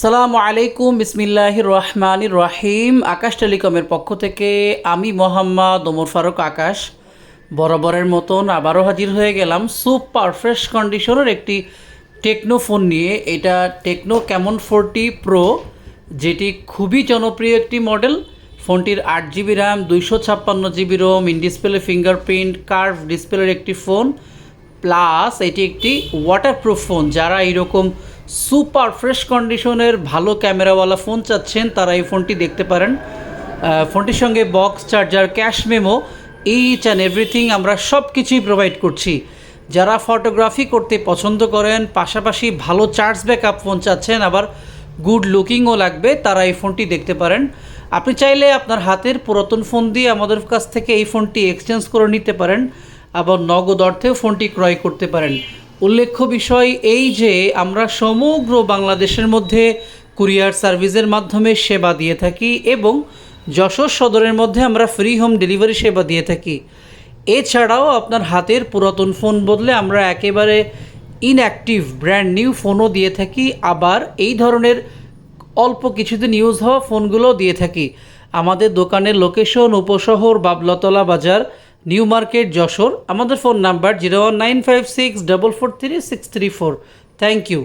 সালামু আলাইকুম বিসমিল্লাহির রহমানির রহিম। আকাশ টেলিকমের পক্ষ থেকে আমি মোহাম্মদ ওমর ফারুক আকাশ বরাবরের মতন আবারও হাজির হয়ে গেলাম সুপার ফ্রেশ কন্ডিশনের একটি টেকনো ফোন নিয়ে। এটা টেকনো ক্যামন 40 প্রো, যেটি খুবই জনপ্রিয় একটি মডেল। ফোনটির 8 GB RAM, 256 GB ROM, in display fingerprint curve ডিসপ্লের একটি ফোন, প্লাস এটি একটি ওয়াটারপ্রুফ ফোন। যারা এইরকম সুপার ফ্রেশ কন্ডিশনের ভালো ক্যামেরাওয়ালা ফোন চাচ্ছেন তারা এই ফোনটি দেখতে পারেন। ফোনটির সঙ্গে box, charger, cash memo, each and everything আমরা সব কিছুই প্রোভাইড করছি। যারা ফটোগ্রাফি করতে পছন্দ করেন, পাশাপাশি ভালো চার্জ ব্যাকআপ ফোন চাচ্ছেন, আবার গুড লুকিংও লাগবে, তারা এই ফোনটি দেখতে পারেন। আপনি চাইলে আপনার হাতের পুরাতন ফোন দিয়ে আমাদের কাছ থেকে এই ফোনটি এক্সচেঞ্জ করে নিতে পারেন, আবার নগদ অর্থেও ফোনটি ক্রয় করতে পারেন। উল্লেখ্য বিষয় এই যে আমরা সমগ্র বাংলাদেশের মধ্যে কুরিয়ার সার্ভিসের মাধ্যমে সেবা দিয়ে থাকি এবং যশোর সদরের মধ্যে আমরা ফ্রি হোম ডেলিভারি সেবা দিয়ে থাকি। এছাড়াও আপনার হাতের পুরাতন ফোন বদলে আমরা একেবারে ইনঅ্যাক্টিভ ব্র্যান্ড নিউ ফোনও দিয়ে থাকি, আবার এই ধরনের অল্প কিছুদিন ইউজ হওয়া ফোনগুলো দিয়ে থাকি। আমাদের দোকানের লোকেশন উপশহর বাবলাতলা বাজার, নিউ মার্কেট, যশোর। আমাদের ফোন নাম্বার 01956443634। Thank you.